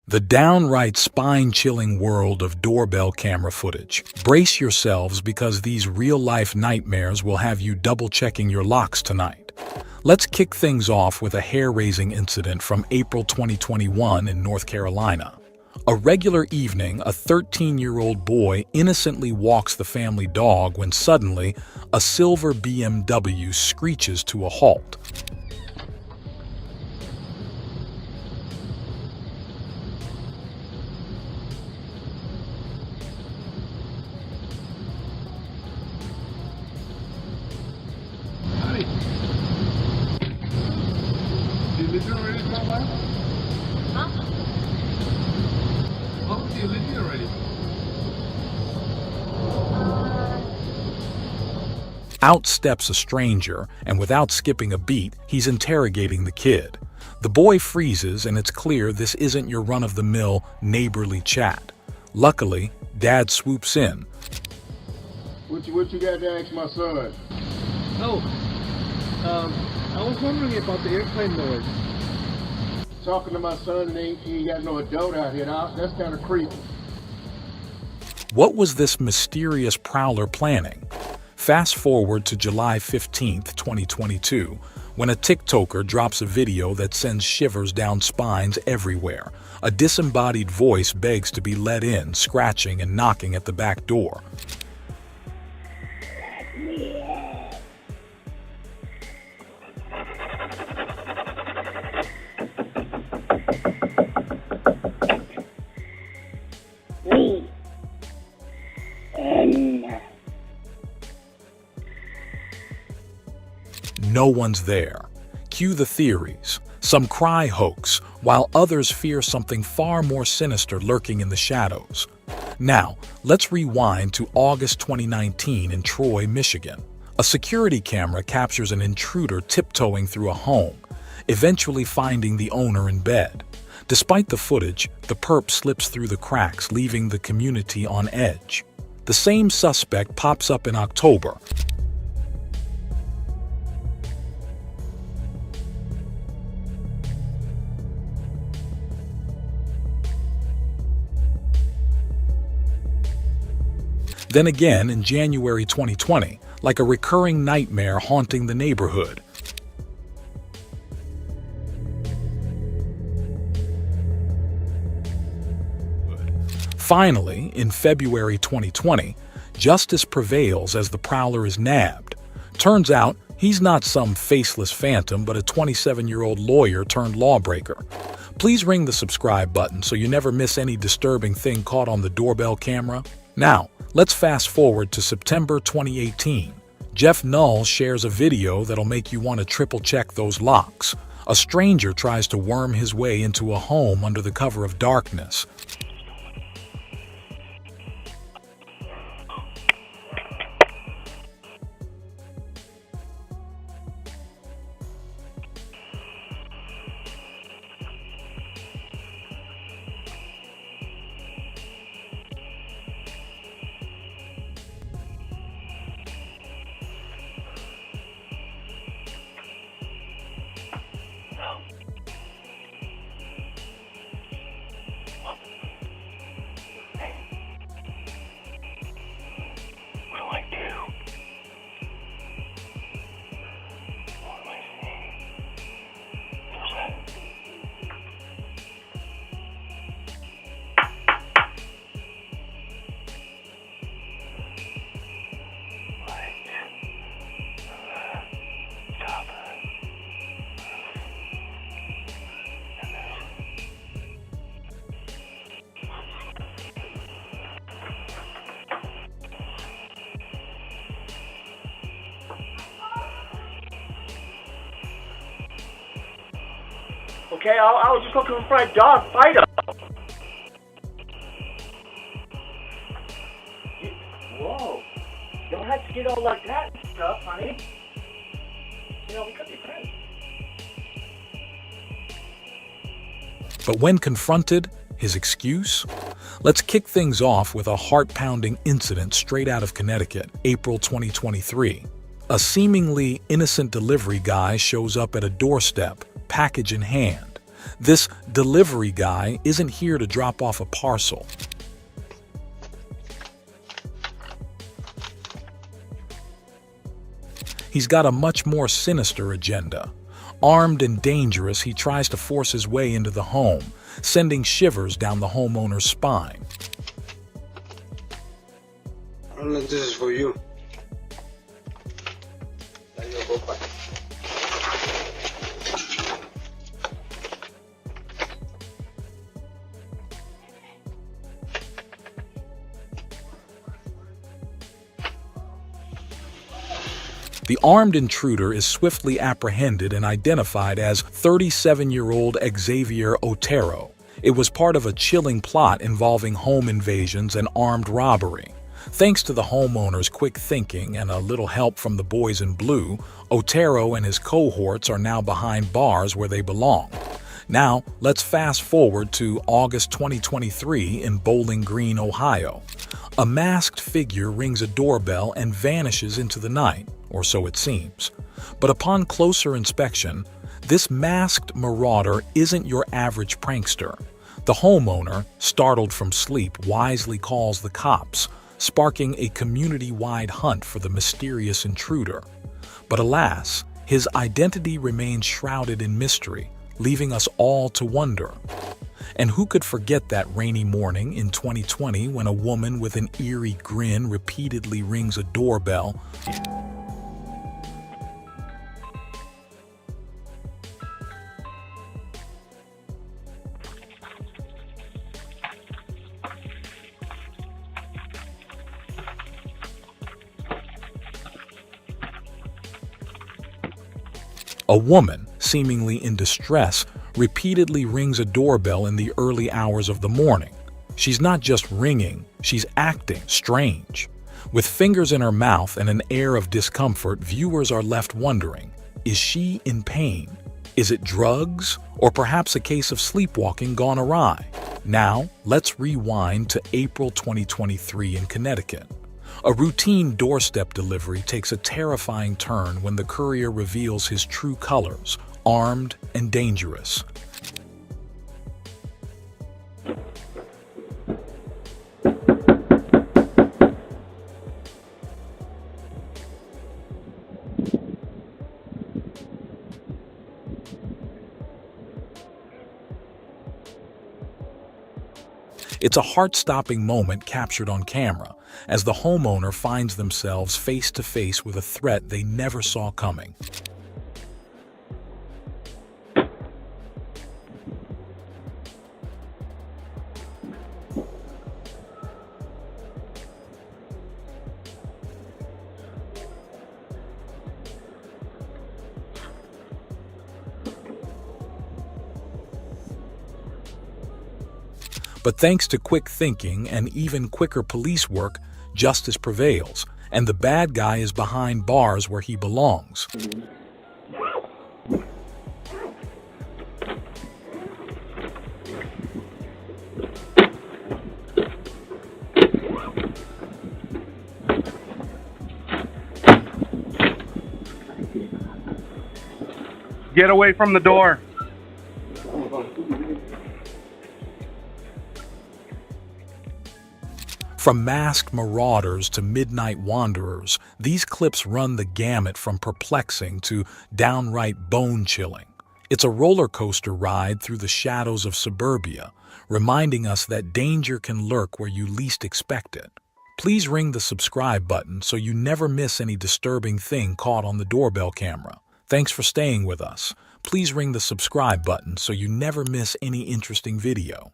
The downright spine-chilling world of doorbell camera footage. Brace yourselves because these real-life nightmares will have you double-checking your locks tonight. Let's kick things off with a hair-raising incident from April 2021 in North Carolina. A regular evening, a 13-year-old boy innocently walks the family dog when suddenly a silver BMW screeches to a halt. Out steps a stranger, and without skipping a beat, he's interrogating the kid. The boy freezes, and it's clear this isn't your run-of-the-mill neighborly chat. Luckily, Dad swoops in. What you got to ask my son? I was wondering about the airplane noise. Talking to my son and he ain't got no adult out here. That's kind of creepy. What was this mysterious prowler planning? Fast forward to July 15, 2022, when a TikToker drops a video that sends shivers down spines everywhere. A disembodied voice begs to be let in, scratching and knocking at the back door. No one's there. Cue the theories. Some cry hoax, while others fear something far more sinister lurking in the shadows. Now, let's rewind to August 2019 in Troy, Michigan. A security camera captures an intruder tiptoeing through a home, eventually finding the owner in bed. Despite the footage, the perp slips through the cracks, leaving the community on edge. The same suspect pops up in October. Then again in January 2020, like a recurring nightmare haunting the neighborhood. Finally, in February 2020, justice prevails as the prowler is nabbed. Turns out, he's not some faceless phantom, but a 27-year-old lawyer turned lawbreaker. Please ring the subscribe button so you never miss any disturbing thing caught on the doorbell camera. Now, let's fast forward to September 2018. Jeff Null shares a video that'll make you want to triple-check those locks. A stranger tries to worm his way into a home under the cover of darkness. Okay, I was just going to confront dog, fight him. Whoa. You don't have to get all like that and stuff, honey. You know, we could be friends. But when confronted, his excuse? Let's kick things off with a heart-pounding incident straight out of Connecticut, April 2023. A seemingly innocent delivery guy shows up at a doorstep, package in hand. This delivery guy isn't here to drop off a parcel. He's got a much more sinister agenda. Armed and dangerous, he tries to force his way into the home, sending shivers down the homeowner's spine. I don't know if this is for you. The armed intruder is swiftly apprehended and identified as 37-year-old Xavier Otero. It was part of a chilling plot involving home invasions and armed robbery. Thanks to the homeowner's quick thinking and a little help from the boys in blue, Otero and his cohorts are now behind bars where they belong. Now, let's fast forward to August 2023 in Bowling Green, Ohio. A masked figure rings a doorbell and vanishes into the night, or so it seems. But upon closer inspection, this masked marauder isn't your average prankster. The homeowner, startled from sleep, wisely calls the cops, sparking a community-wide hunt for the mysterious intruder. But alas, his identity remains shrouded in mystery, leaving us all to wonder. And who could forget that rainy morning in 2020 when a woman with an eerie grin repeatedly rings a doorbell? A woman, seemingly in distress, repeatedly rings a doorbell in the early hours of the morning. She's not just ringing, she's acting strange. With fingers in her mouth and an air of discomfort, viewers are left wondering, is she in pain? Is it drugs? Or perhaps a case of sleepwalking gone awry? Now, let's rewind to April 2023 in Connecticut. A routine doorstep delivery takes a terrifying turn when the courier reveals his true colors, armed and dangerous. It's a heart-stopping moment captured on camera as the homeowner finds themselves face to face with a threat they never saw coming. But thanks to quick thinking and even quicker police work, justice prevails, and the bad guy is behind bars where he belongs. Get away from the door. From masked marauders to midnight wanderers, these clips run the gamut from perplexing to downright bone-chilling. It's a roller coaster ride through the shadows of suburbia, reminding us that danger can lurk where you least expect it. Please ring the subscribe button so you never miss any disturbing thing caught on the doorbell camera. Thanks for staying with us. Please ring the subscribe button so you never miss any interesting video.